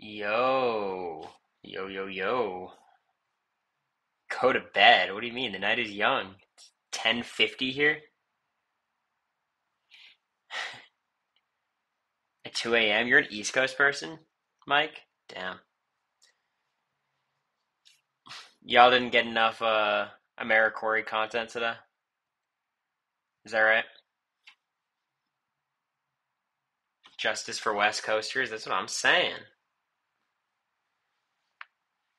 Yo, yo, yo, yo. Go to bed. What do you mean? The night is young. It's 10:50 here at 2 a.m. You're an East Coast person, Mike? Damn. Y'all didn't get enough Americory content today? Is that right? Justice for West Coasters? That's what I'm saying.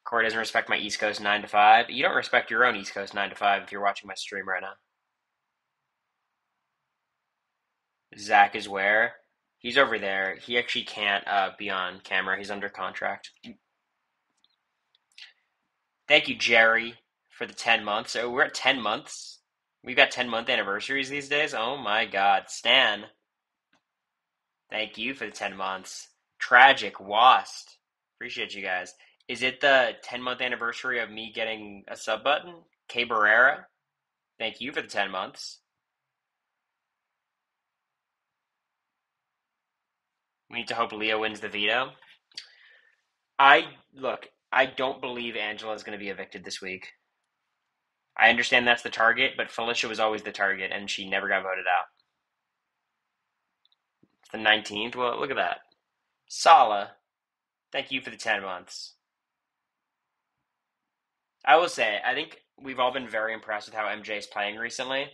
Cory doesn't respect my East Coast 9 to 5. You don't respect your own East Coast 9 to 5 if you're watching my stream right now. Zach is where? He's over there. He actually can't be on camera. He's under contract. Thank you, Jerry, for the 10 months. So we're at 10 months. We've got 10-month anniversaries these days. Oh my God. Stan, thank you for the 10 months. Tragic, Wast. Appreciate you guys. Is it the 10-month anniversary of me getting a sub button? K Barrera, thank you for the 10 months. We need to hope Leo wins the veto. I don't believe Angela's going to be evicted this week. I understand that's the target, but Felicia was always the target, and she never got voted out. It's the 19th. Well, look at that. Sala, thank you for the 10 months. I will say, I think we've all been very impressed with how MJ is playing recently,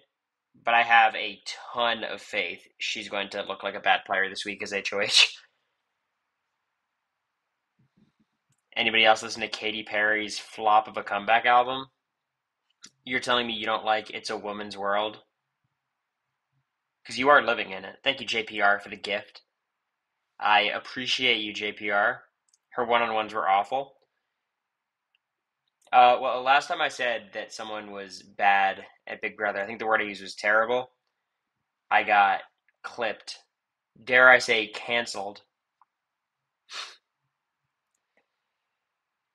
but I have a ton of faith she's going to look like a bad player this week as HOH. Anybody else listen to Katy Perry's flop of a comeback album? You're telling me you don't like It's a Woman's World? Because you are living in it. Thank you, JPR, for the gift. I appreciate you, JPR. Her one-on-ones were awful. Well, last time I said that someone was bad at Big Brother, I think the word I used was terrible. I got clipped. Dare I say, canceled.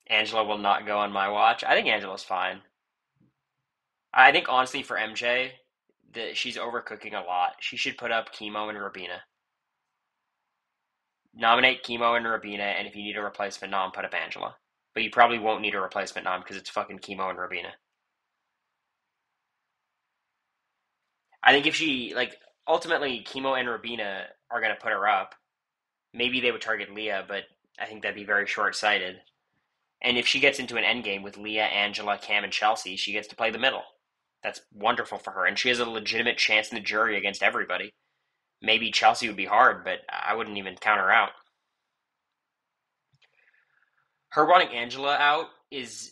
Angela will not go on my watch. I think Angela's fine. I think honestly for MJ, that she's overcooking a lot. She should put up Chemo and Rabina. Nominate Chemo and Rabina, and if you need a replacement nom, put up Angela. But you probably won't need a replacement nom because it's fucking Chemo and Rabina. I think if she like ultimately Chemo and Rabina are gonna put her up, maybe they would target Leah, but I think that'd be very short sighted. And if she gets into an endgame with Leah, Angela, Cam, and Chelsea, she gets to play the middle. That's wonderful for her, and she has a legitimate chance in the jury against everybody. Maybe Chelsea would be hard, but I wouldn't even count her out. Her wanting Angela out is,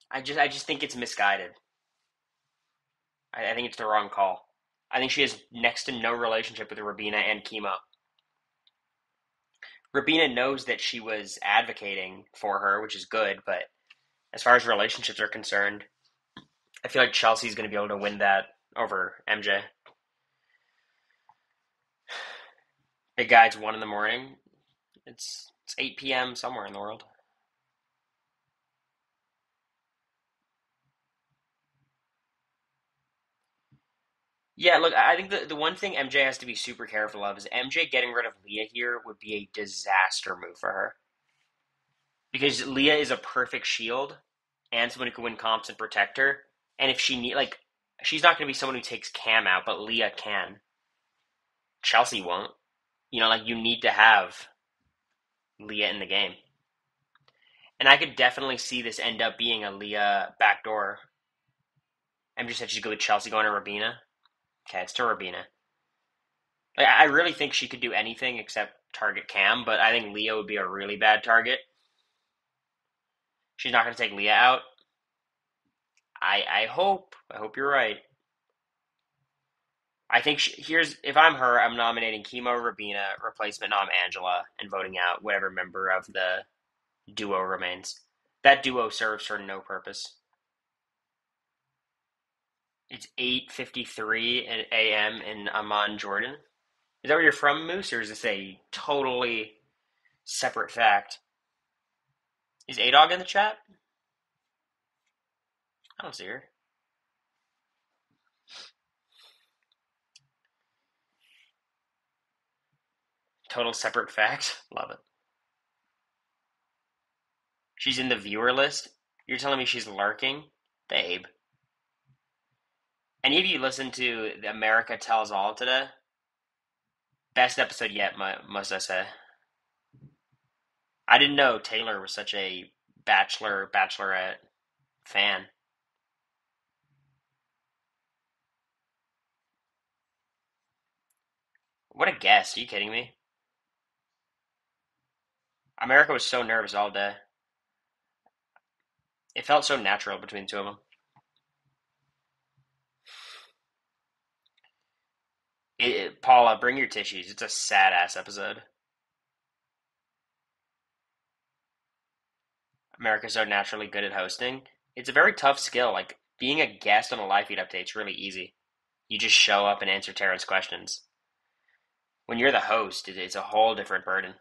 I just think it's misguided. I think it's the wrong call. I think she has next to no relationship with Rabina and Chemo. Rabina knows that she was advocating for her, which is good, but as far as relationships are concerned, I feel like Chelsea's going to be able to win that over MJ. Big Guy, it's 1 in the morning. It's 8 p.m. somewhere in the world. Yeah, look, I think the one thing MJ has to be super careful of is MJ getting rid of Leah here would be a disaster move for her. Because Leah is a perfect shield and someone who can win comps and protect her. And if she need like she's not gonna be someone who takes Cam out, but Leah can. Chelsea won't. Like you need to have Leah in the game. And I could definitely see this end up being a Leah backdoor. MJ said she's good with Chelsea going to Rabina. Okay, it's to Rabina. Like I really think she could do anything except target Cam, but I think Leah would be a really bad target. She's not going to take Leah out. I hope. I hope you're right. I think here's if I'm her, I'm nominating Chemo Rabina, replacement nom Angela, and voting out whatever member of the duo remains. That duo serves for no purpose. It's 8:53 a.m. in Amman, Jordan. Is that where you're from, Moose, or is this a totally separate fact? Is Adog in the chat? I don't see her. Total separate fact. Love it. She's in the viewer list. You're telling me she's lurking? Babe. Any of you listen to the America Tells All today? Best episode yet, must I say. I didn't know Taylor was such a Bachelorette fan. What a guess. Are you kidding me? America was so nervous all day. It felt so natural between the two of them. Paula, bring your tissues. It's a sad ass episode. America's so naturally good at hosting. It's a very tough skill. Like being a guest on a live feed update's really easy. You just show up and answer Taryn's questions. When you're the host, it's a whole different burden.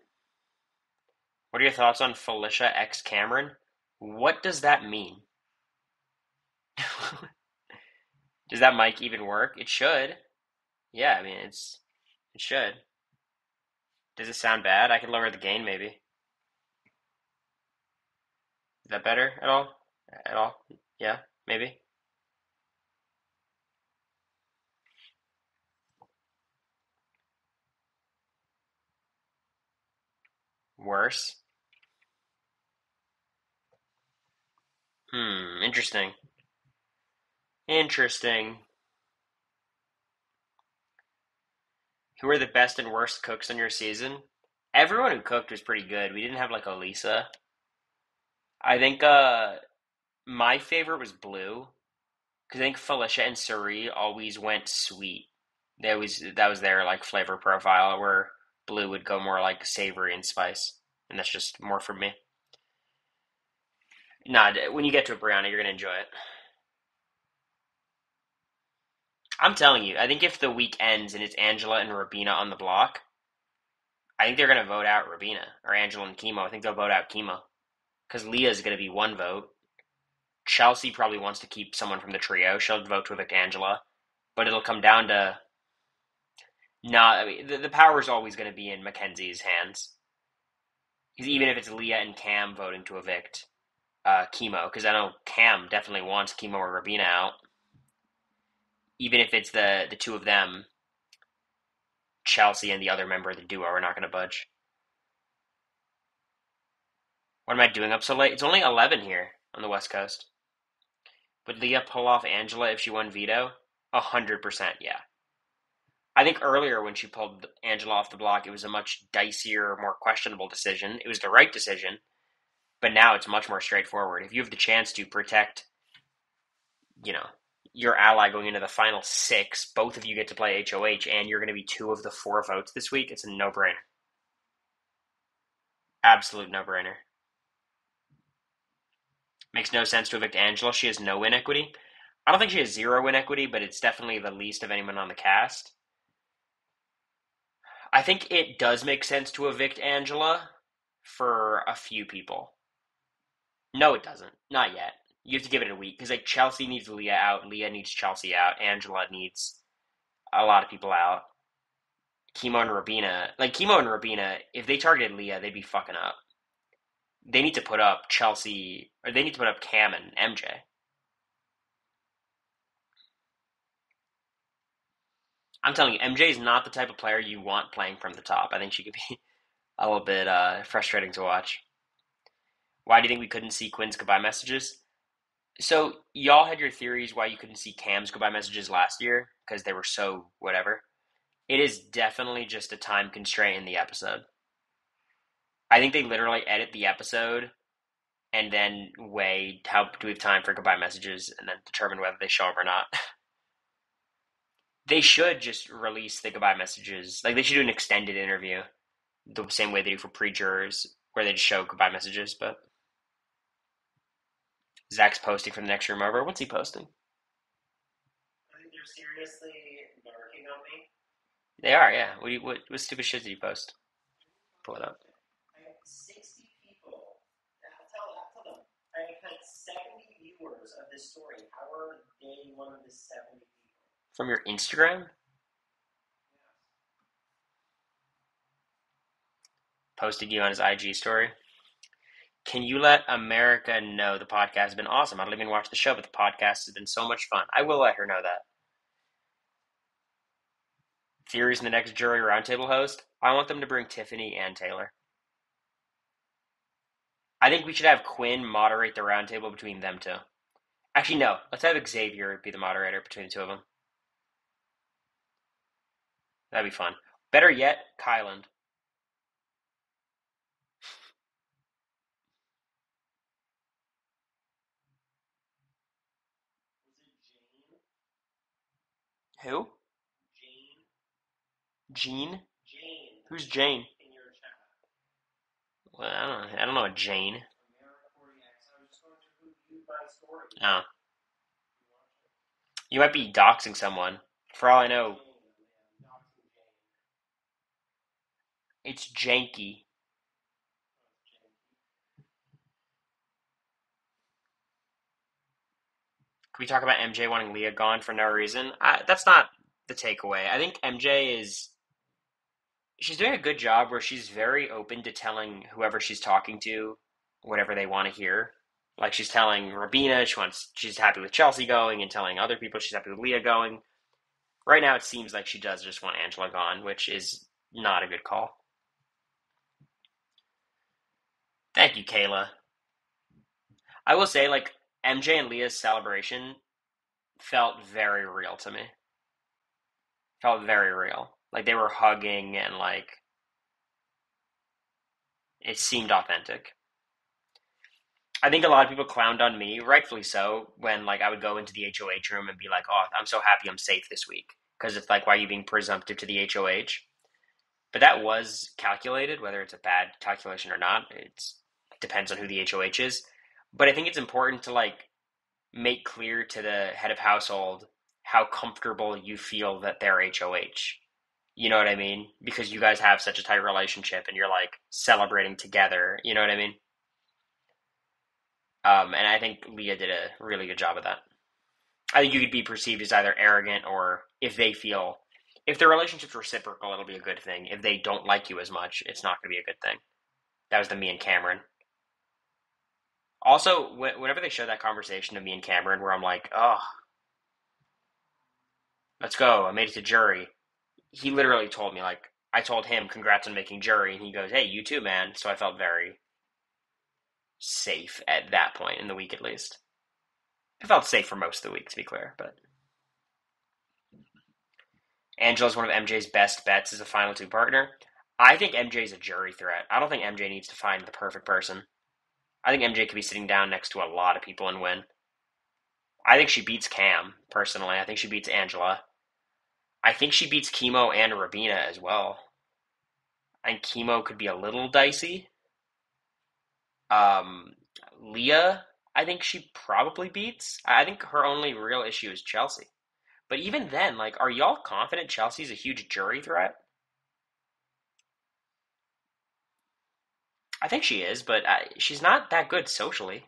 What are your thoughts on Felicia X Cameron? What does that mean? Does that mic even work? It should. Yeah, I mean it should. Does it sound bad? I can lower the gain maybe. Is that better at all? At all? Yeah, maybe. Worse. Interesting. Interesting. Who are the best and worst cooks on your season? Everyone who cooked was pretty good. We didn't have like Elisa. I think my favorite was Blue because I think Felicia and Suri always went sweet. That was their like flavor profile where Blue would go more like savory and spice, and that's just more for me. Nah, when you get to a Brianna, you're gonna enjoy it. I'm telling you, I think if the week ends and it's Angela and Rabina on the block, I think they're gonna vote out Rabina or Angela and Chemo. I think they'll vote out Chemo because Leah's gonna be one vote. Chelsea probably wants to keep someone from the trio. She'll vote to evict Angela, but it'll come down to not. I mean, the power is always going to be in Mackenzie's hands. Because even if it's Leah and Cam voting to evict Chemo, because I know Cam definitely wants Chemo or Rabina out. Even if it's the two of them, Chelsea and the other member of the duo are not going to budge. What am I doing up so late? It's only 11 here on the West Coast. Would Leah pull off Angela if she won veto? 100%, yeah. I think earlier when she pulled Angela off the block, it was a much dicier, more questionable decision. It was the right decision, but now it's much more straightforward. If you have the chance to protect, you know, your ally going into the final six, both of you get to play HOH, and you're going to be two of the four votes this week. It's a no-brainer. Absolute no-brainer. Makes no sense to evict Angela. She has no win equity. I don't think she has zero win equity, but it's definitely the least of anyone on the cast. I think it does make sense to evict Angela for a few people. No, it doesn't. Not yet. You have to give it a week because like Chelsea needs Leah out, Leah needs Chelsea out, Angela needs a lot of people out. Chemo and Rabina, like Chemo and Rabina, if they targeted Leah, they'd be fucking up. They need to put up Chelsea, or they need to put up Cam and MJ. I'm telling you, MJ is not the type of player you want playing from the top. I think she could be a little bit frustrating to watch. Why do you think we couldn't see Quinn's goodbye messages? So y'all had your theories why you couldn't see Cam's goodbye messages last year because they were so whatever. It is definitely just a time constraint in the episode. I think they literally edit the episode and then weigh how do we have time for goodbye messages and then determine whether they show up or not. They should just release the goodbye messages. Like they should do an extended interview the same way they do for pre-jurors where they just show goodbye messages. But Zach's posting from the next room over. What's he posting? I think they're seriously narking on me. They are, yeah. What stupid shit did you post? Pull it up. I have 60 people. Tell them. I have had 70 viewers of this story. How are they one of the 70 people? From your Instagram? Posted you on his IG story. Can you let America know the podcast has been awesome? I don't even watch the show, but the podcast has been so much fun. I will let her know that. Theories in the next jury roundtable host. I want them to bring Tiffany and Taylor. I think we should have Quinn moderate the roundtable between them two. Actually, no. Let's have Xavier be the moderator between the two of them. That'd be fun. Better yet, Kyland. Was it Jane? Who? Jane? Jean? Jane. Who's Jane? In your chat. Well, I don't know a Jane. Americory X. I was just going through who viewed my story. Oh. You might be doxing someone. For all I know, it's janky. Can we talk about MJ wanting Leah gone for no reason? That's not the takeaway. I think MJ is. She's doing a good job where she's very open to telling whoever she's talking to whatever they want to hear. Like she's telling Rabina she's happy with Chelsea going, and telling other people she's happy with Leah going. Right now, it seems like she does just want Angela gone, which is not a good call. Thank you, Kayla. I will say, like, MJ and Leah's celebration felt very real to me. Felt very real. Like they were hugging and like it seemed authentic. I think a lot of people clowned on me, rightfully so, when like I would go into the HOH room and be like, "Oh, I'm so happy I'm safe this week," because it's like, why are you being presumptive to the HOH? But that was calculated, whether it's a bad calculation or not. It depends on who the HOH is. But I think it's important to like make clear to the head of household how comfortable you feel that they're HOH. You know what I mean? Because you guys have such a tight relationship and you're like celebrating together. You know what I mean? And I think Leah did a really good job of that. I think you could be perceived as either arrogant or if the relationship's reciprocal, it'll be a good thing. If they don't like you as much, it's not going to be a good thing. That was the me and Cameron. Also, whenever they show that conversation of me and Cameron, where I'm like, "Oh, let's go! I made it to jury." He literally told me like, I told him, "Congrats on making jury," and he goes, "Hey, you too, man." So I felt very safe at that point in the week, at least. I felt safe for most of the week, to be clear. But Angela's one of MJ's best bets as a final two partner. I think MJ's a jury threat. I don't think MJ needs to find the perfect person. I think MJ could be sitting down next to a lot of people and win. I think she beats Cam, personally. I think she beats Angela. I think she beats Chemo and Rabina as well. I think Chemo could be a little dicey. Um, Leah, I think she probably beats. I think her only real issue is Chelsea. But even then, like, are y'all confident Chelsea's a huge jury threat? I think she is, but she's not that good socially.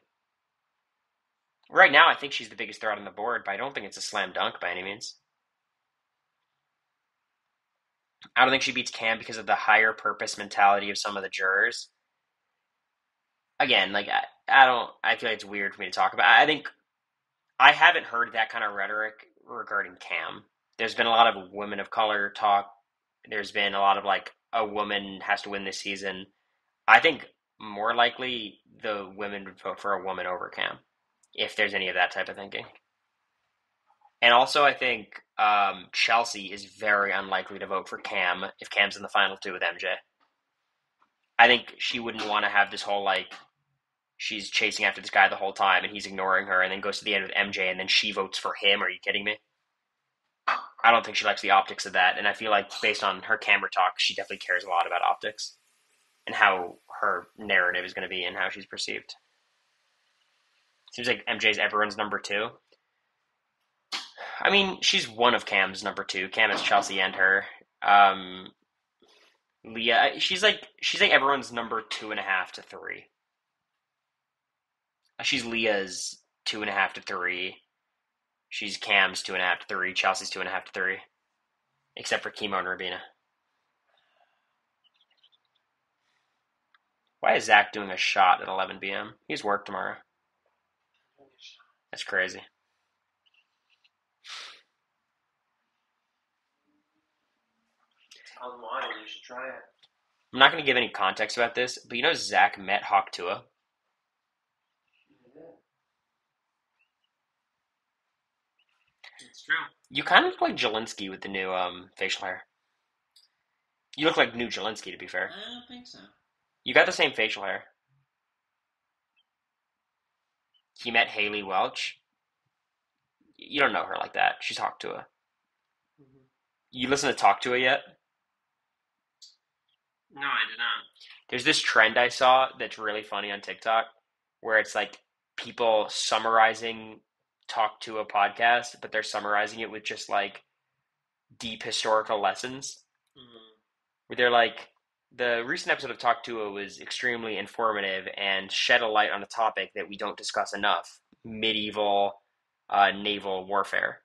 Right now, I think she's the biggest threat on the board, but I don't think it's a slam dunk by any means. I don't think she beats Cam because of the higher purpose mentality of some of the jurors. Again, like I don't. I feel like it's weird for me to talk about. I think I haven't heard that kind of rhetoric regarding Cam. There's been a lot of women of color talk. There's been a lot of like a woman has to win this season. I think more likely the women would vote for a woman over Cam if there's any of that type of thinking. And also, I think Chelsea is very unlikely to vote for Cam if Cam's in the final two with MJ. I think she wouldn't want to have this whole like she's chasing after this guy the whole time and he's ignoring her and then goes to the end with MJ and then she votes for him. Are you kidding me? I don't think she likes the optics of that. And I feel like based on her camera talk, she definitely cares a lot about optics and how her narrative is going to be and how she's perceived. Seems like MJ's everyone's number two. I mean, she's one of Cam's number two. Cam is Chelsea and her. Leah, she's like everyone's number 2.5 to 3. She's Leah's 2.5 to 3. She's Cam's 2.5 to 3. Chelsea's 2.5 to 3. Except for Chemo and Rabina. Why is Zach doing a shot at 11 p.m.? He's work tomorrow. That's crazy. It's online. You should try it. I'm not going to give any context about this, but you know Zach met Hawk Tua? It's true. You kind of look like Jelinski with the new facial hair. You look like new Jelinski, to be fair. I don't think so. You got the same facial hair. He met Haley Welch. You don't know her like that. She's Hawk Tua. Mm-hmm. You listen to Talk to Her yet? No, I did not. There's this trend I saw that's really funny on TikTok where it's like people summarizing Talk to a podcast, but they're summarizing it with just like deep historical lessons. Mm-hmm. Where they're like, the recent episode of Talk to A was extremely informative and shed a light on a topic that we don't discuss enough: medieval naval warfare.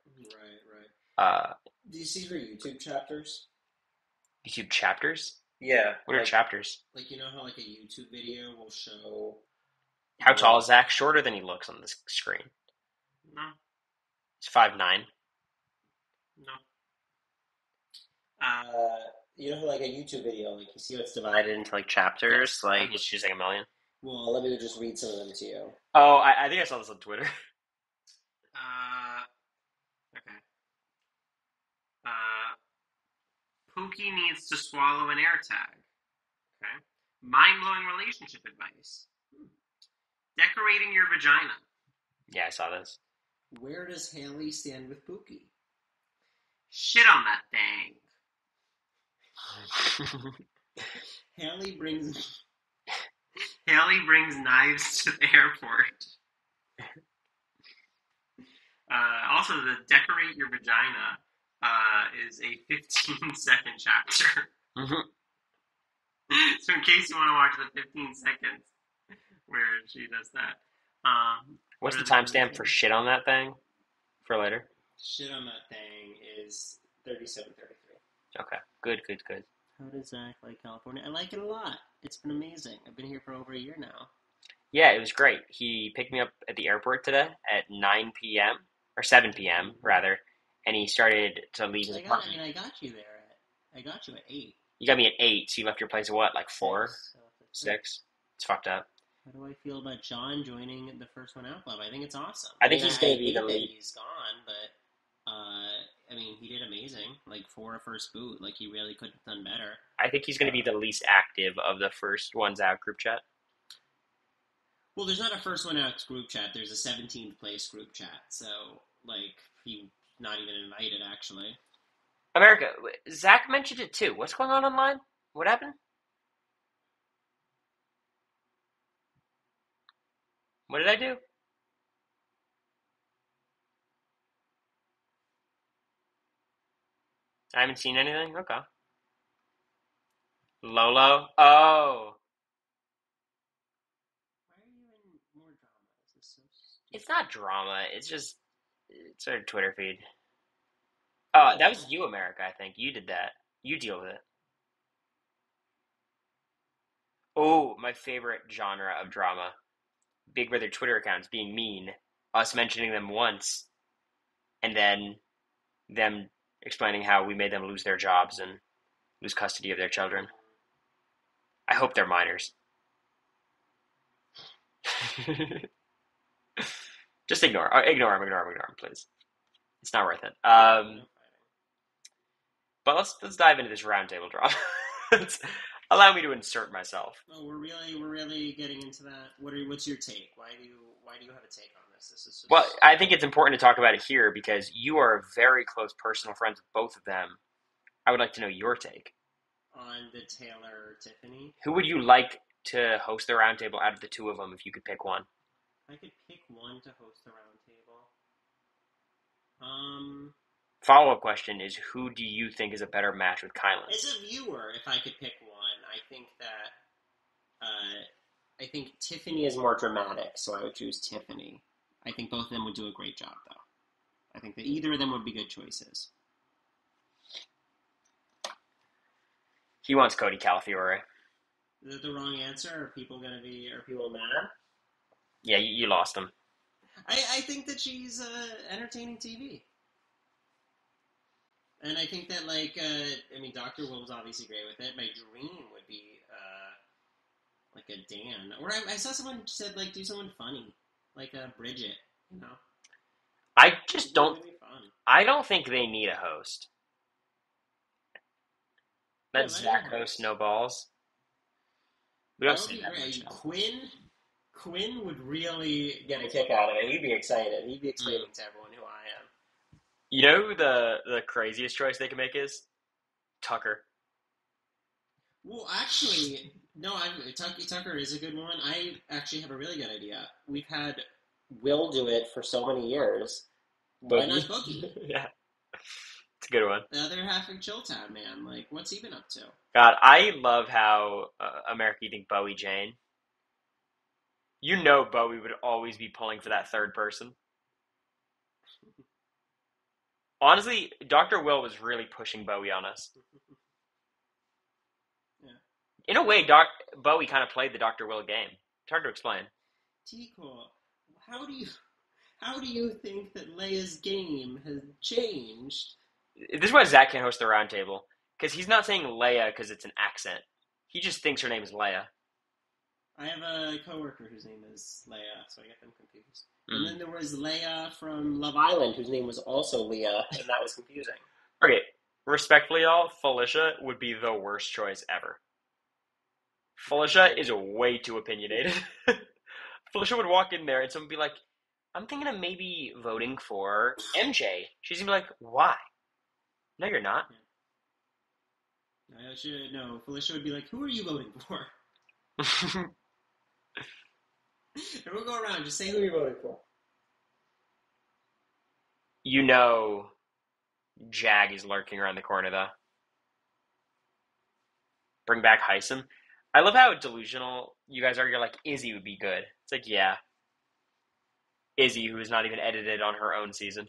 Right. Do you see her YouTube chapters? YouTube chapters? Yeah. What are chapters? Like, you know how like a YouTube video will show... How tall is Zach? Shorter than he looks on this screen. No. He's 5'9". No. You know how like a YouTube video, like you see how it's divided into like chapters? Yes. Like, Just choose like a million. well, let me just read some of them to you. Oh, I think I saw this on Twitter. Okay. Pookie needs to swallow an air tag. Okay. Mind-blowing relationship advice. Decorating your vagina. Yeah, I saw this. Where does Haley stand with Pookie? Shit on that thing. Haley brings knives to the airport. Also, the decorate your vagina is a 15-second chapter. Mm-hmm. So in case you want to watch the 15 seconds where she does that. What's the timestamp for shit on that thing? For later? Shit on that thing is 37:33. Okay. Good. How does Zach like California? I like it a lot. It's been amazing. I've been here for over a year now. Yeah, it was great. He picked me up at the airport today at 9 p.m. or 7 p.m. rather, and he started to leave his apartment. I got you I got you at 8. You got me at 8, so you left your place at what, like 4? 6? It's fucked up. How do I feel about John joining the First One Out Club? I think it's awesome. I think he's going to be the lead. He's gone, but I mean, he did amazing. Like for a first boot, like he really could have done better. I think he's going to be the least active of the First Ones Out group chat. Well, there's not a First One Out group chat. There's a 17th place group chat. So, like, he's not even invited, actually. America, Zach mentioned it too. What's going on online? What happened? What did I do? I haven't seen anything? Okay. Lolo? Oh. Why are you in more drama? Is this so stupid? It's not drama. It's our Twitter feed. Oh, that was you, America, I think. You did that. You deal with it. Oh, my favorite genre of drama. Big Brother Twitter accounts being mean, us mentioning them once, and then them explaining how we made them lose their jobs and lose custody of their children. I hope they're minors. Just ignore them, please. It's not worth it. But let's dive into this roundtable drama. Allow me to insert myself. Oh, we're really getting into that. What's your take? Why do you have a take on this? This is just... Well, I think it's important to talk about it here because you are very close personal friends with both of them. I would like to know your take on the Taylor Tiffany. Who would you like to host the roundtable out of the two of them if you could pick one? I could pick one to host the roundtable. Follow-up question is, who do you think is a better match with Kylan? As a viewer, if I could pick one, I think that I think Tiffany is more dramatic, so I would choose Tiffany. I think both of them would do a great job, though. I think that either of them would be good choices. He wants Cody Calafiore. Is that the wrong answer? Are people mad? Yeah, you lost them. I think that she's entertaining TV. And I think that, I mean, Dr. Will's obviously great with it. My dream would be, like a Dan. Or I saw someone said, like, do someone funny. Like a Bridget, you know? I just don't. It'd be fun. I don't think they need a host. Yeah, Let let her Zach host host. No Balls. We don't That would say be that much great. now. Quinn would really get a kick out of it. He'd be excited. He'd be Mm. explaining to everyone who I am. You know who the craziest choice they can make is? Tucker. Well, actually, no. Tucker is a good one. I actually have a really good idea. We've had Will do it for so many years. Why not Boogie. Boogie? Yeah, it's a good one. The other half of Chilltown, man. Like, what's he been up to? God, I love how America think Bowie Jane. You know Bowie would always be pulling for that third person. Honestly, Dr. Will was really pushing Bowie on us. Yeah. In a way, Bowie kind of played the Dr. Will game. It's hard to explain. Tico, how do you how do you think that Leia's game has changed? This is why Zach can't host the roundtable. Because he's not saying Leia because it's an accent. He just thinks her name is Leia. I have a coworker whose name is Leia, so I get them confused. And Mm. then there was Leia from Love Island, whose name was also Leah, and that was confusing. Okay, respectfully, y'all, Felicia would be the worst choice ever. Felicia is way too opinionated. Felicia would walk in there and someone would be like, I'm thinking of maybe voting for MJ. She's gonna be like, why? No, you're not. No, Felicia would be like, "Who are you voting for?" And we'll go around, just say who you're voting for. You know, Jag is lurking around the corner, though. Bring back Heisem. I love how delusional you guys are. You're like, Izzy would be good. It's like, yeah, Izzy, who is not even edited on her own season.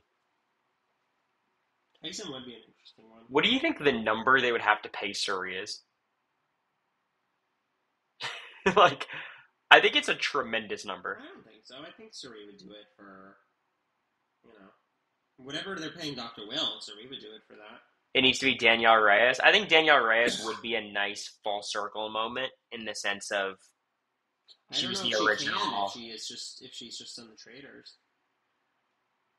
Tyson would be an interesting one. What do you think the number they would have to pay Suri is? Like, I think it's a tremendous number. I don't think so. I think Suri would do it for, whatever they're paying Dr. Will, Suri would do it for that. It needs to be Danielle Reyes. I think Danielle Reyes would be a nice full circle moment in the sense of I don't she's know the if she original. can if she's just on the traders.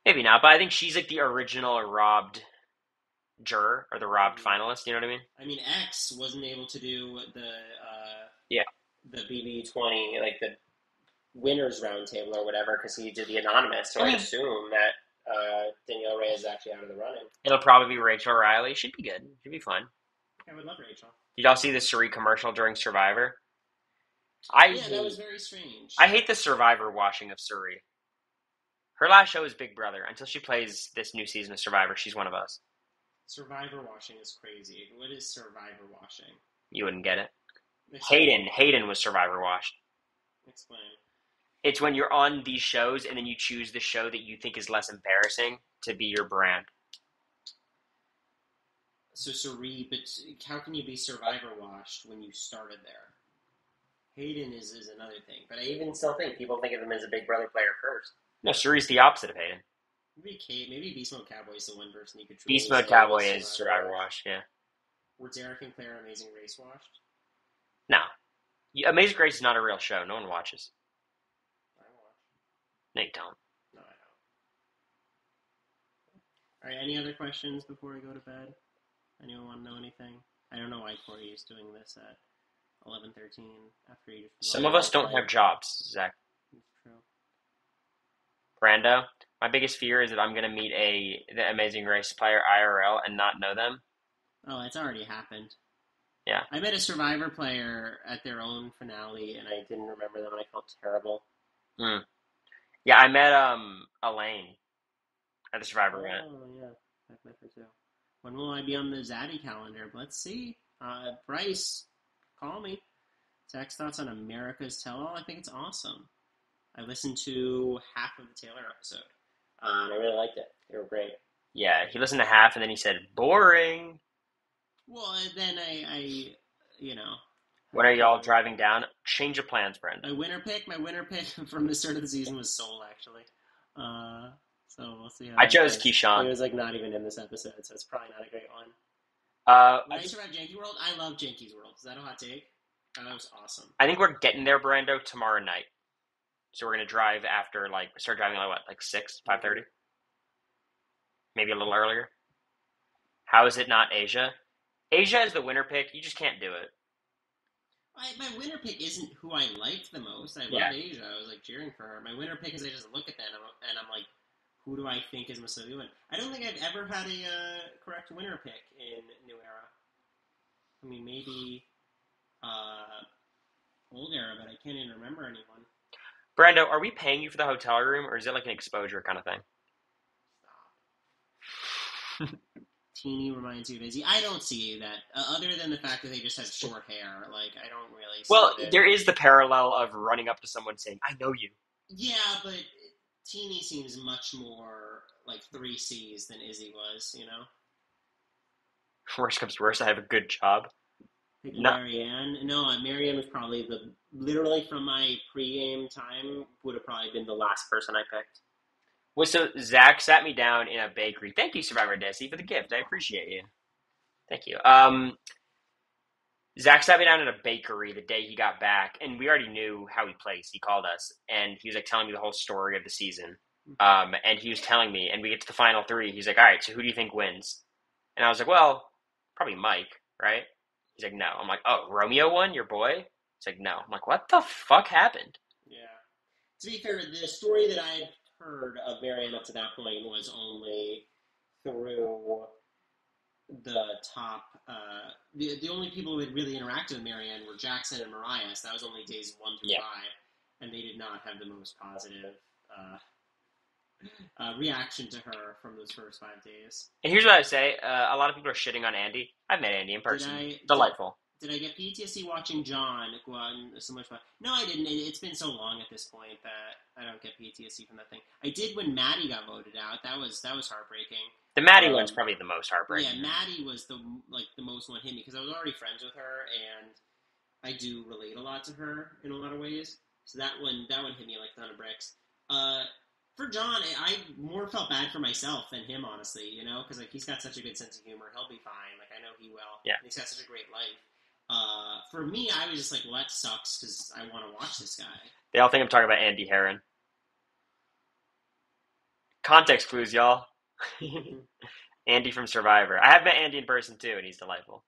Maybe not, but I think she's like the original robbed juror or the robbed Mhm. finalist. You know what I mean? I mean, X wasn't able to do Yeah. the BB20, like the winners roundtable or whatever, because he did the anonymous. So I I mean, assume that Danielle Reyes is actually out of the running. it'll probably be Rachel Riley. Should be good. Should be fun. I would love Rachel. Did y'all see the Suri commercial during Survivor? Yeah, that was very strange. I hate the Survivor washing of Suri. Her last show is Big Brother. Until she plays this new season of Survivor, she's one of us. Survivor washing is crazy. What is Survivor washing? You wouldn't get it. Explain. Hayden was Survivor washed. Explain. It's when you're on these shows and then you choose the show that you think is less embarrassing to be your brand. So but how can you be Survivor washed when you started there? Hayden is another thing, but I even still think people think of him as a Big Brother player first. No, Suri's the opposite of Hayden. Maybe Beast Mode Cowboy is the one person you could truly Beast Mode say Cowboy was is Survivor washed, yeah. Were Derek and Claire Amazing Race washed? No. Amazing Grace is not a real show. No one watches. I watch. No, you don't. No, I don't. All right, any other questions before we go to bed? Anyone want to know anything? I don't know why Cory is doing this at 11:13 after he just. Some of us don't have jobs, Zach. That's true. Brando, my biggest fear is that I'm going to meet the Amazing Race player IRL and not know them. Oh, it's already happened. Yeah. I met a Survivor player at their own finale, and I didn't remember them, and I felt terrible. Mm. Yeah, I met Elaine at the Survivor event. Oh, yeah. I've met her too. When will I be on the Zaddy calendar? Let's see. Bryce, call me. Zach's thoughts on America's Tell-All. I think it's awesome. I listened to half of the Taylor episode. And I really liked it. They were great. Yeah, he listened to half and then he said, boring. Well, then I When are y'all Hopefully. driving down? Change of plans, Brenda. My winner pick from the start of the season was Soul, actually. Uh, so we'll see how I that chose goes. It Keyshawn. was like not even in this episode, so it's probably not a great one. Would I I think survive Janky World? I love Janky's World. Is that a hot take? That was awesome. we're getting there, Brando, tomorrow night. So we're gonna drive after start driving like what, like 6, 5:30, Mm-hmm. maybe a little earlier. How is it not Asia? Asia is the winner pick. You just can't do it. My winner pick isn't who I liked the most. I Yeah. love Asia. I was like cheering for her. My winner pick is I just look at that and I'm like, who do I think is supposed to win? I don't think I've ever had a correct winner pick in New Era. I mean, maybe old era, but I can't even remember anyone. Brando, are we paying you for the hotel room, or is it like an exposure kind of thing? Stop. Teeny reminds you of Izzy. I don't see that. Other than the fact that they just have short hair, like I don't really see Well, that. there is the parallel of running up to someone saying, "I know you." Yeah, but Teeny seems much more like 3Cs than Izzy was, you know? Worst comes to worst, I have a good job. Like No. Marianne. No, Marianne was probably literally from my pregame time, would have probably been the last person I picked. Well, so Zach sat me down in a bakery. Thank you, Survivor Desi, for the gift. I appreciate you. Thank you. Zach sat me down at a bakery the day he got back, and we already knew how he plays. He called us, and he was like telling me the whole story of the season. And he was telling me, and we get to the final three. He's like, "All right, so who do you think wins?" And I was like, "Well, probably Mike, right?" He's like, "No." I'm like, "Oh, Romeo won, your boy?" He's like, "No." I'm like, "What the fuck happened?" Yeah. To be fair, the story that I heard of Marianne up to that point was only through the top. The only people who had really interacted with Marianne were Jackson and Mariah. So that was only days 1 through Yeah. 5, and they did not have the most positive uh, reaction to her from those first 5 days. And here's what I say: a lot of people are shitting on Andy. I've met Andy in Did person. I did Delightful. did I get PTSD watching John go out and so much fun? No, I didn't. It's been so long at this point that I don't get PTSD from that thing. I did when Maddie got voted out. That was heartbreaking. The Maddie one's Um, probably the most yeah, heartbreaking. Maddie was the most one hit me because I was already friends with her and I do relate a lot to her in a lot of ways. So that one hit me like a ton of bricks. Uh, for John, I more felt bad for myself than him, honestly. You know, because like he's got such a good sense of humor, he'll be fine. Like I know he will. Yeah. And he's got such a great life. For me, I was just like, well, that sucks because I want to watch this guy. They all think I'm talking about Andy Herron. Context clues, y'all. Andy from Survivor. I have met Andy in person too, and he's delightful.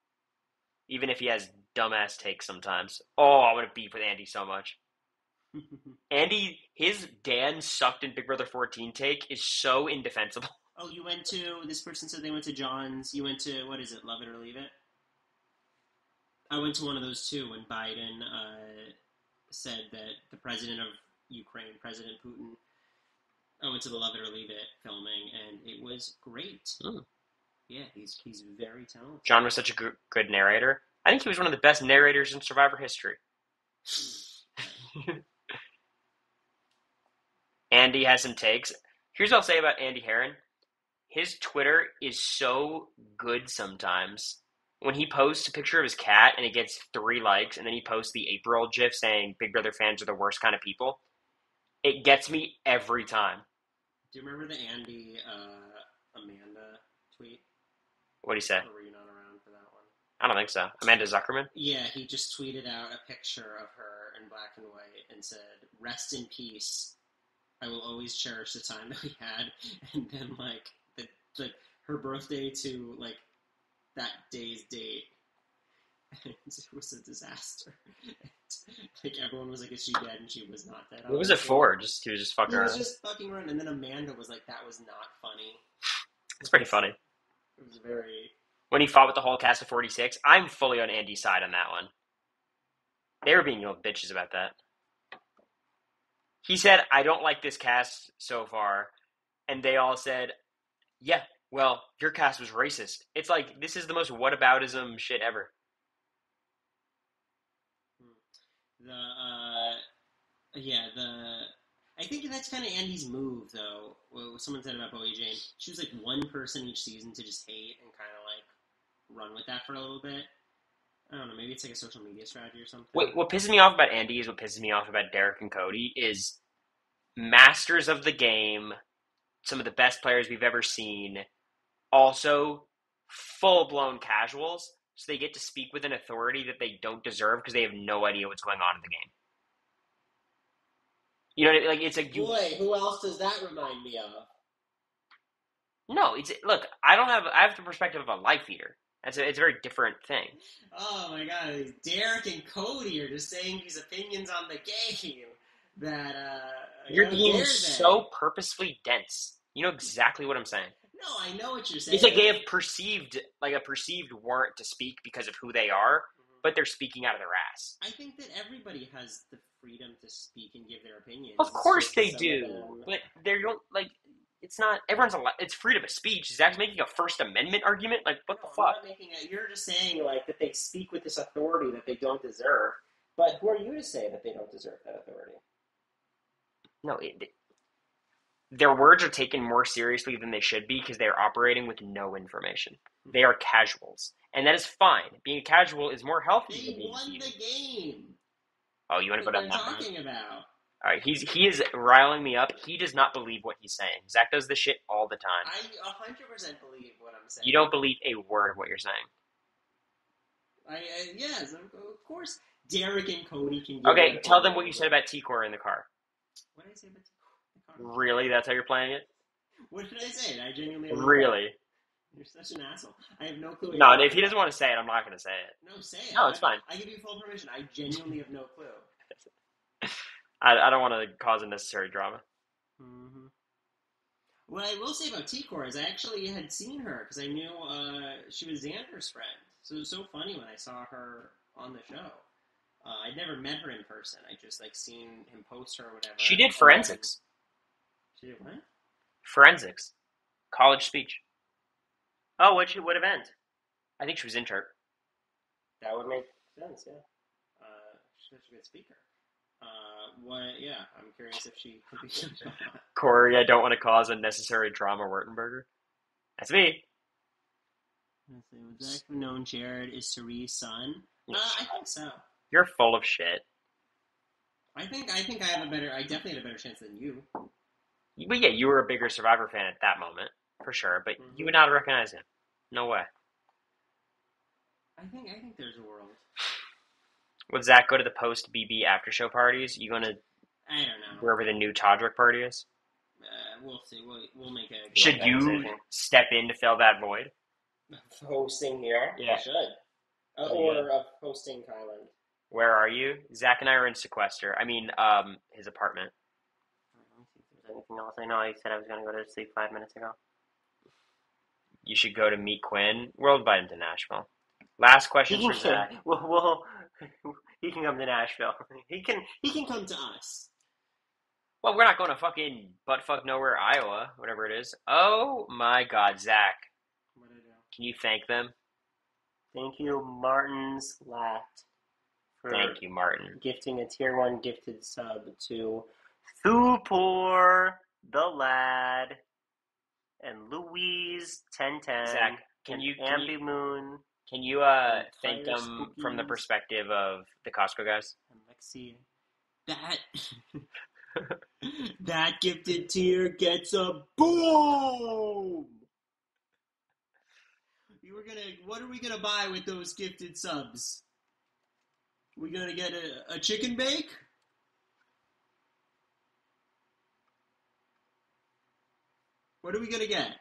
Even if he has dumbass takes sometimes. Oh, I want to beef with Andy so much. Andy, his Dan sucked in Big Brother 14 take is so indefensible. Oh, you went to this person said they went to John's. You went to what is it? Love it or leave it. I went to one of those too when Biden said that the president of Ukraine, President Putin, I went to the Love It or Leave It filming, and it was great. Mm. Yeah, he's very talented. John was such a good narrator. I think he was one of the best narrators in Survivor history. Andy has some takes. Here's what I'll say about Andy Herron. His Twitter is so good sometimes. When he posts a picture of his cat and it gets 3 likes, and then he posts the April gif saying Big Brother fans are the worst kind of people, it gets me every time. Do you remember the Andy Amanda tweet? What do you say? Or were you not around for that one? I don't think so. Amanda Zuckerman? Yeah, he just tweeted out a picture of her in black and white and said, "Rest in peace. I will always cherish the time that we had." And then like her birthday to like that day's date, and it was a disaster. Like everyone was like, "Is she dead?" And she was not dead. What was it for? He was just fucking He was around. just fucking around, and then Amanda was like, "That was not funny." It's pretty funny. It was very. When he fought with the whole cast of 46, I'm fully on Andy's side on that one. They were being little bitches about that. He said, "I don't like this cast so far," and they all said, "Yeah, well, your cast was racist." It's like, this is the most whataboutism shit ever. I think that's kind of Andy's move, though. What someone said about Bowie Jane, she was like one person each season to just hate and kind of like run with that for a little bit. I don't know. Maybe it's like a social media strategy or something. What pisses me off about Andy is what pisses me off about Derek and Cody is masters of the game, some of the best players we've ever seen, also full blown casuals, so they get to speak with an authority that they don't deserve because they have no idea what's going on in the game. You know what I mean? Like it's like you. Boy, who else does that remind me of? No, it's look. I have the perspective of a life eater. It's a very different thing. Oh my god, Derek and Cody are just saying these opinions on the game that You're how being dare so they? purposefully dense. You know exactly what I'm saying. No, I know what you're It's saying. like they have perceived warrant to speak because of who they are, but they're speaking out of their ass. I think that everybody has the freedom to speak and give their opinions. Of It's course just they some of do, them. but they don't like. It's not everyone's allowed. It's freedom of speech. Zach's making a First Amendment argument. Like what the No, I'm fuck? not making it. You're just saying like that they speak with this authority that they don't deserve. But who are you to say that they don't deserve that authority? No, their words are taken more seriously than they should be because they are operating with no information. They are casuals, and that is fine. Being a casual is more healthy than They being won heated. the game. Oh, you want to What go down they're that road? talking about. All right, he is riling me up. He does not believe what he's saying. Zach does this shit all the time. I 100% believe what I'm saying. You don't believe a word of what you're saying. Yes, of course. Derek and Cody can. Okay, tell them what you said about T-Core in the car. What did I say about the car? Really? That's how you're playing it? What did I say? I genuinely. Really? You're such an asshole. I have no clue. No, if he doesn't want to say it, I'm not going to say it. No, say it. No, it's fine. I give you full permission. I genuinely have no clue. I don't want to cause unnecessary drama. Mm-hmm. What I will say about T-Core is I actually had seen her because I knew she was Xander's friend. So it was so funny when I saw her on the show. I'd never met her in person. I just like seen him post her or whatever. She did forensics. She did what? Forensics. College speech. Oh, what event? I think she was intern. That would make sense, yeah. She's such a good speaker. Yeah, I'm curious if she could be. Cory, I don't want to cause unnecessary drama, Wurtenberger. That's me. Would Zach have known Jared is Cerie's son? I think so. You're full of shit. I think I have a better. I definitely had a better chance than you. But yeah, you were a bigger Survivor fan at that moment, for sure. But you would not recognize him. No way. I think there's a world. Would Zach go to the post BB after show parties? You going to? I don't know. Wherever the new Todrick party is. We'll see. We'll make a. Should you decision. Step in to fill that void? Hosting here? Yeah. I should. Or hosting Kylan. Where are you? Zach and I are in sequester. I mean, his apartment. Let me see if there's anything else. I know I said I was going to go to sleep 5 minutes ago. You should go to meet Quinn. We'll invite him to Nashville. Last question for Zach. He can come to Nashville. He can come to us. Well, we're not going to fucking buttfuck nowhere, Iowa, whatever it is. Oh my God, Zach. What did I do? Can you thank them? Thank you, Martin's Lat. Thank you, Martin. Gifting a tier 1 gifted sub to Thupor, the Lad, and Louise 1010. Zach, can you Moon? Can you thank them from the perspective of the Costco guys? And Lexi, that gifted tier gets a boom. What are we gonna buy with those gifted subs? We gonna get a chicken bake? What are we gonna get?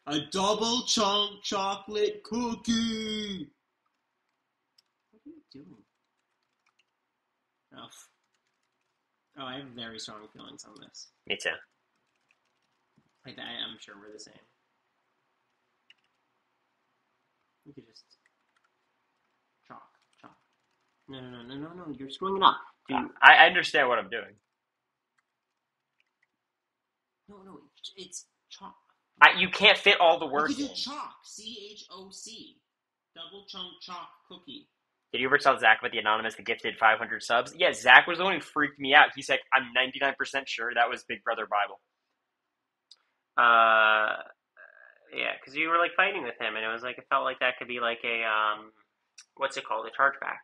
A double chunk chocolate cookie. What are you doing? Oh, I have very strong feelings on this. Me too. I'm sure we're the same. You could just chalk. No. You're screwing it up. Dude. I understand what I'm doing. No, it's chalk. You can't fit all the words in. You could do chalk. CHOC. Double chunk chalk cookie. Did you ever tell Zach about the anonymous that gifted 500 subs? Yeah, Zach was the one who freaked me out. He's like, I'm 99% sure that was Big Brother Bible. Yeah, because you were like fighting with him, and it was like it felt like that could be like a what's it called, a chargeback.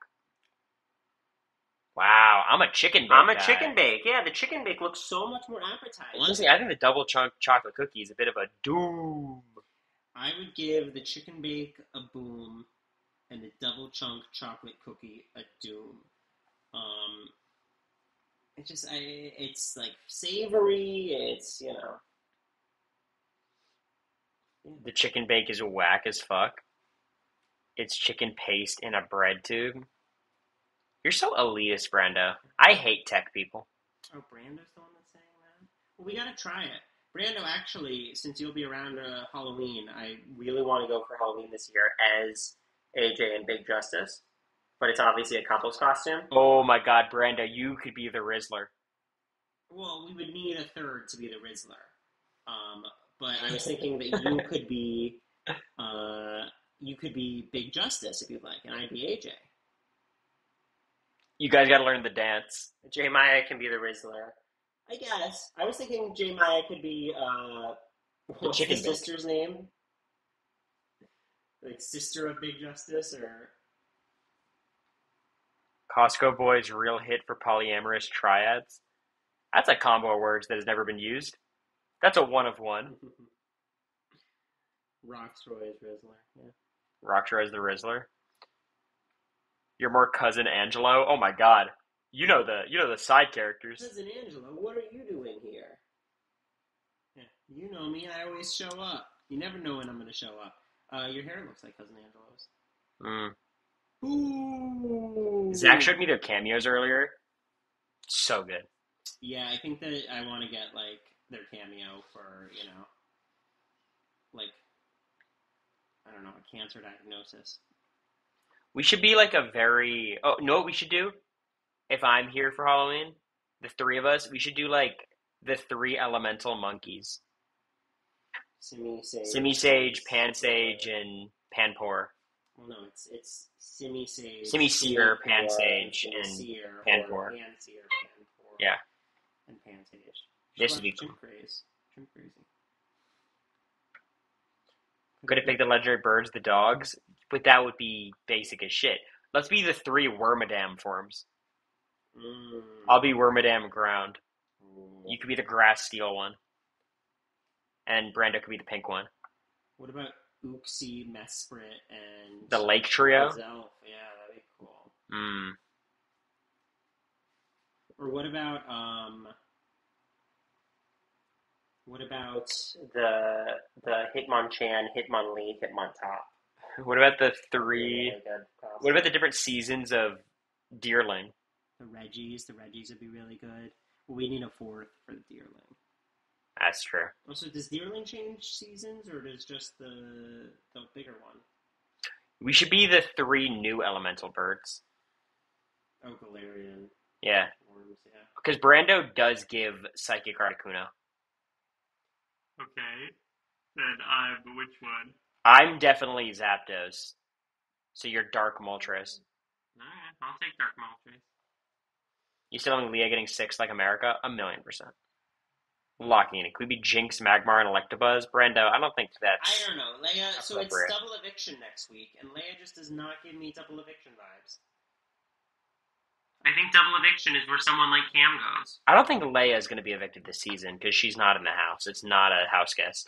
Wow, I'm a chicken bake I'm a guy. chicken bake. Yeah, the chicken bake looks so much more appetizing. Honestly, I think the double chunk chocolate cookie is a bit of a doom. I would give the chicken bake a boom, and the double chunk chocolate cookie a doom. It's like savory. It's The chicken bake is whack as fuck. It's chicken paste in a bread tube. You're so elitist, Brando. I hate tech people. Oh, Brando's the one that's saying that? Well, we gotta try it. Brando, actually, since you'll be around Halloween, I really want to go for Halloween this year as AJ and Big Justice. But it's obviously a couple's costume. Oh my god, Brando, you could be the Rizzler. Well, we would need a third to be the Rizzler. But I was thinking that you could be Big Justice if you'd like, and I'd be AJ. You guys gotta learn the dance. J Maya can be the Rizzler. I guess. I was thinking J Maya could be what's the sister's name? Like sister of Big Justice, or Costco Boy's real hit for polyamorous triads. That's a combo of words that has never been used. That's a one of one. Rocksroy is Rizzler. Yeah. Rockstar as the Rizzler. You're more cousin Angelo. Oh my god. You know the side characters. Cousin Angelo, what are you doing here? Yeah, you know me. I always show up. You never know when I'm going to show up. Your hair looks like cousin Angelo's. Ooh. Zach showed me their cameos earlier. So good. Yeah, I think that I want to get like their cameo for like I don't know, a cancer diagnosis. We should be like a very... Oh, you know what we should do? If I'm here for Halloween, the three of us, we should do like the three elemental monkeys. Simi-Sage, Pan-Sage, and Panpour. Well, no, it's Simi-Sage, Simi-Seer, Pan-Sage, and Panpour. Pan-Seer, Panpour. Yeah. And Pan-Sage. This would be cool. Jim Crazy. Could have picked the legendary birds, the dogs, but that would be basic as shit. Let's be the three Wormadam forms. I'll be Wormadam ground. You could be the grass steel one. And Brando could be the pink one. What about Uxie, Mesprit, and... The Lake Trio? Zelf. Yeah, that'd be cool. Or what about the Hitmonchan, Hitmonlee, Hitmontop? What about the three... Really what about the different seasons of Deerling? The Reggies would be really good. We need a fourth for the Deerling. That's true. Also, does Deerling change seasons, or does just the bigger one? We should be the three new elemental birds. Oh, Galarian. Yeah. Worms, yeah. Because Brando does give Psychic Articuno. Okay. Then I'm which one? I'm definitely Zapdos. So you're Dark Moltres. Alright, I'll take Dark Moltres. You still having Leah getting 6 like America? 1,000,000%. Locking in. Could we be Jinx, Magmar, and Electabuzz? Brando, I don't think that's... I don't know. Leia, so it's double eviction next week, and Leia just does not give me double eviction vibes. I think double eviction is where someone like Cam goes. I don't think Leia is going to be evicted this season, because she's not in the house. It's not a house guest.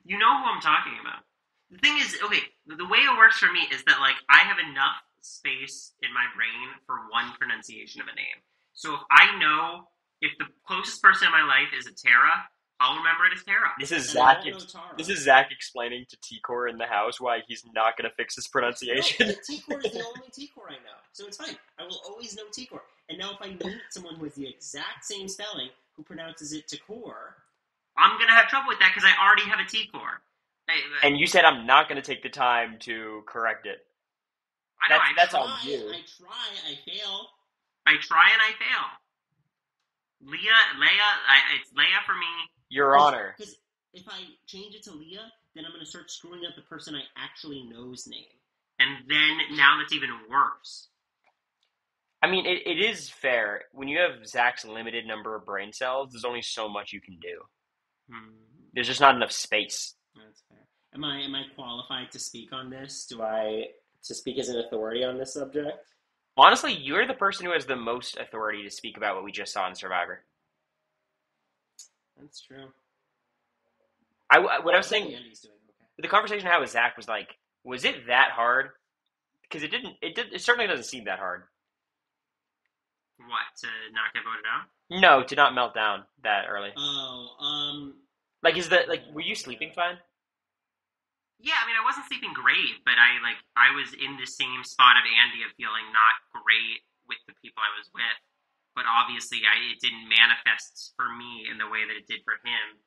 You know who I'm talking about. The thing is, okay, the way it works for me is that, like, I have enough space in my brain for one pronunciation of a name. So if I know, if the closest person in my life is a Terra, I'll remember it as Terra. This is Zach. This is Zach explaining to T-Core in the house why he's not going to fix his pronunciation. No, T-Core is the only T-Core I know, so it's fine. I will always know T-Core. And now if I meet someone who has the exact same spelling who pronounces it T-Core, I'm going to have trouble with that because I already have a T-Core. And you said I'm not going to take the time to correct it. That's on you. I try, I fail. I try and I fail. Leia, it's Leia for me. Your Honor. Because if I change it to Leah, then I'm going to start screwing up the person I actually know's name. And then, now that's even worse. I mean, it is fair. When you have Zach's limited number of brain cells, there's only so much you can do. There's just not enough space. That's fair. Am I qualified to speak on this? Do I to speak as an authority on this subject? Honestly, you're the person who has the most authority to speak about what we just saw in Survivor. That's true. What I was saying, Andy's doing okay. the conversation I had with Zach was like, was it that hard? Because it certainly doesn't seem that hard. What, to not get voted out? No, to not melt down that early. Oh, Like, were you sleeping fine? Yeah, I mean, I wasn't sleeping great, but I was in the same spot of Andy of feeling not great with the people I was with. But obviously, it didn't manifest for me in the way that it did for him.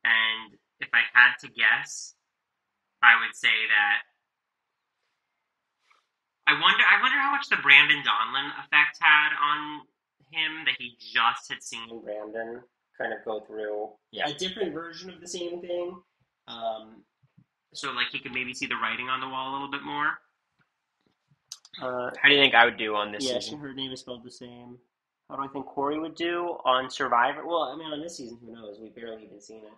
And if I had to guess, I would say that I wonder how much the Brandon Donlin effect had on him, that he just had seen Brandon kind of go through a different version of the same thing. So like he could maybe see the writing on the wall a little bit more. How do you think I would do on this season? Her name is spelled the same. How do I think Cory would do on Survivor? Well, I mean, on this season, who knows? We've barely even seen it.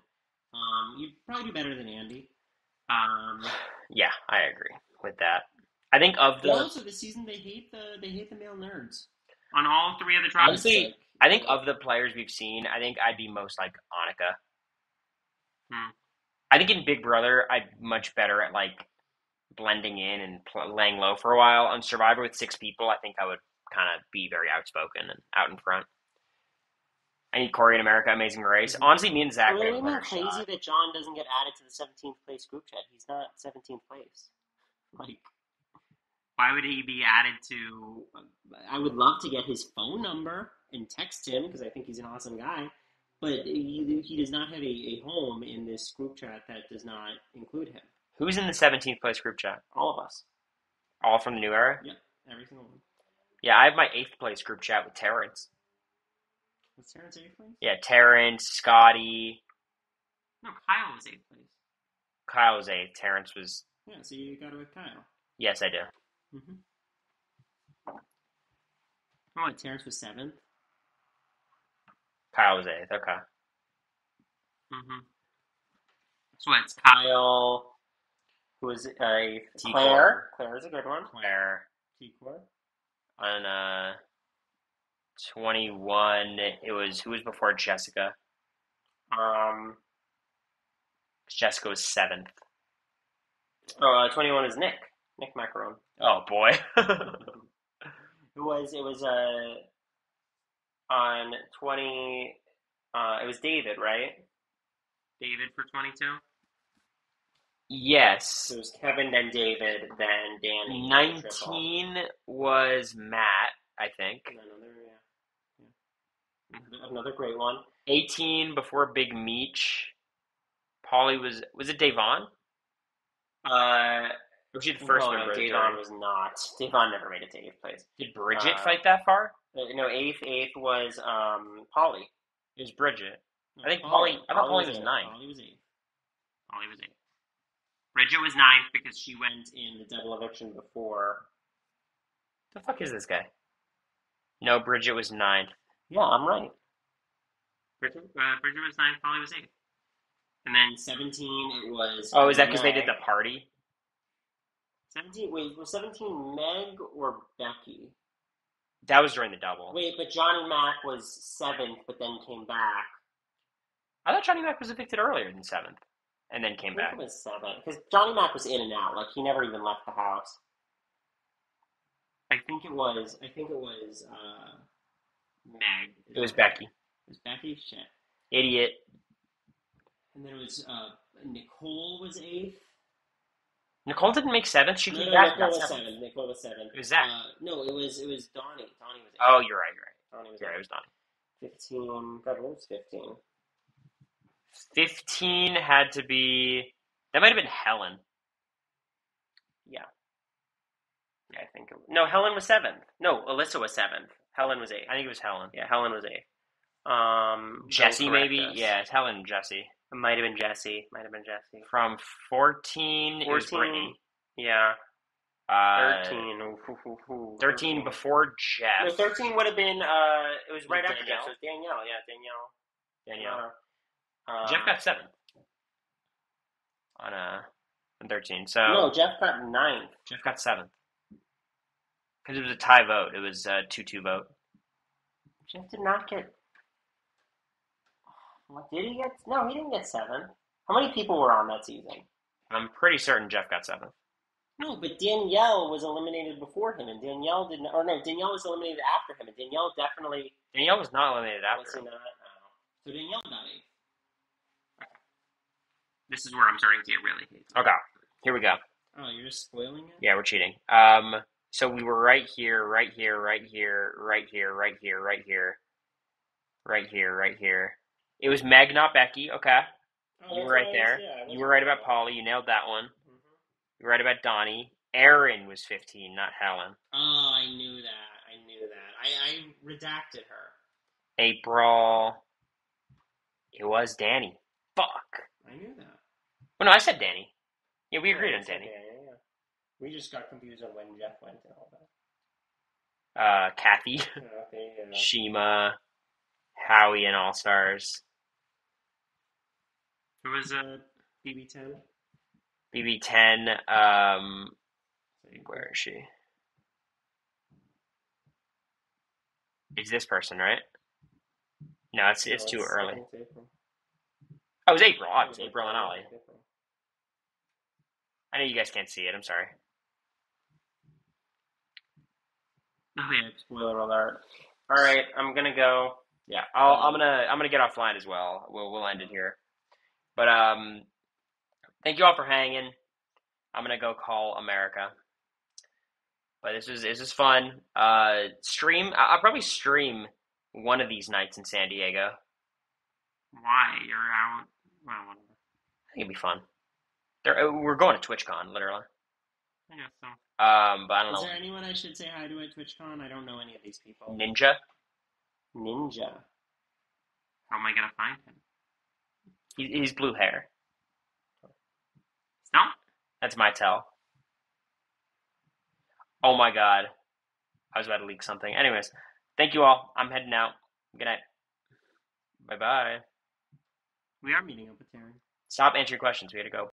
You'd probably do better than Andy. Yeah, I agree with that. I think also this season they hate the male nerds on all three of the tribes. Honestly, I think of the players we've seen, I think I'd be most like Annika. I think in Big Brother, I'm much better at like blending in and laying low for a while. On Survivor with 6 people, I think I would kind of be very outspoken and out in front. I need Cory in America, Amazing Race. Honestly, me and Zach. Really, isn't crazy that John doesn't get added to the 17th place group chat? He's not 17th place. Like, why would he be added to? I would love to get his phone number and text him because I think he's an awesome guy. But he does not have a home in this group chat that does not include him. Who's in the 17th place group chat? All of us. All from the new era? Yep, every single one. Yeah, I have my 8th place group chat with Terrence. Was Terrence 8th place? Yeah, Terrence, Scotty. No, Kyle was 8th place. Kyle was 8th. Terrence was... Yeah, so you got it with Kyle. Yes, I do. Oh, Terrence was 7th? Kyle was 8th, okay. So it's Kyle, who was a Claire. Claire's a good one. Claire. T-Core. On 21, who was before Jessica? Jessica was 7th. 21 is Nick. Nick Macaron. Oh boy. It was on 20. It was David, right? David for 22. Yes. So it was Kevin, then David, then Danny. 19 was Matt, I think. Another great one. 18 before Big Meech. Pauly was it Davon? Was she the first one? Davon was not. Davon never made it to 8th place. Did Bridget fight that far? No, 8th was Pauly. It was Bridget. I think Pauly. I thought Pauly was 9th. Pauly was 8th. Pauly was 8th. Bridget was 9th because she went in the double eviction before. The fuck is this guy? No, Bridget was 9th. Yeah, I'm right. Bridget was 9th. Pauly was 8th. And then 17, it was. Oh, is that because they did the party? 17. Wait, was 17 Meg or Becky? That was during the double. Wait, but Johnny Mac was 7th, but then came back. I thought Johnny Mac was evicted earlier than 7th, and then came back. It was 7th because Johnny Mac was in and out. Like he never even left the house. I think it was Meg. It was Becky. It was Becky. Shit. Idiot. And then it was Nicole was 8th. Nicole didn't make 7th. She came back. Nicole was 7th. Nicole was 7th. It was Zach. No, it was Donnie. Donnie was 8th. Oh, you're right. Donnie was 8th. You're right. It was Donnie. 15. God, what was 15? 15 had to be. That might have been Helen. Yeah. Yeah, I think. No, Helen was 7th. No, Alyssa was 7th. Helen was 8th. I think it was Helen. Yeah, Helen was 8th. Jesse, maybe? Yeah, it's Helen and Jesse. It might have been Jesse. From 14, it was Brittany. Yeah. 13. 13 before Jeff. No, 13 would have been, it was right after Jeff. So it was Danielle. Yeah, Danielle. Jeff got 7th on 13. So No, Jeff got ninth. Jeff got 7th because it was a tie vote. It was a 2-2 vote. Jeff did not get. What did he get? No, he didn't get 7. How many people were on that season? I'm pretty certain Jeff got 7th. No, but Danielle was eliminated before him, and Danielle didn't. Or no, Danielle was eliminated after him, and Danielle definitely. Danielle was not eliminated Was after he him. not? Oh. So Danielle got 8. This is where I'm starting to get really heated. Okay, here we go. Oh, you're just spoiling it? Yeah, we're cheating. So we were right here, right here, right here, right here, right here, right here, right here, right here. It was Meg, not Becky. Okay, Oh, you were right there. You were right about Polly. You nailed that one. You were right about Donnie. Erin was 15, not Helen. Oh, I knew that. I redacted her. April. It was Danny. Fuck. I knew that. Oh, no, I said Danny. Yeah, we agreed Yeah, on Danny. Yeah. We just got confused on when Jeff went and all that. Kathy, Okay, yeah. Shima, Howie, and All Stars. Who was BB10? BB10. Where is she? Is this person right? No, it's too early. Oh, it was April. Obviously, April and Ollie. I know you guys can't see it. I'm sorry. Oh yeah, spoiler alert. All right, I'm gonna go. Yeah, I'm gonna get offline as well. We'll end it here. But thank you all for hanging. I'm gonna go call America. But this was fun. Stream. I'll probably stream one of these nights in San Diego. Why? You're out. Well, whatever. I think it'd be fun. We're going to TwitchCon, literally. I guess so. But I don't know. Is there anyone I should say hi to at TwitchCon? I don't know any of these people. Ninja. How am I gonna find him? He's blue hair. No. That's my tell. Oh my god. I was about to leak something. Anyways, thank you all. I'm heading out. Good night. Bye-bye. We are meeting up with Taryn. Stop answering questions. We gotta go.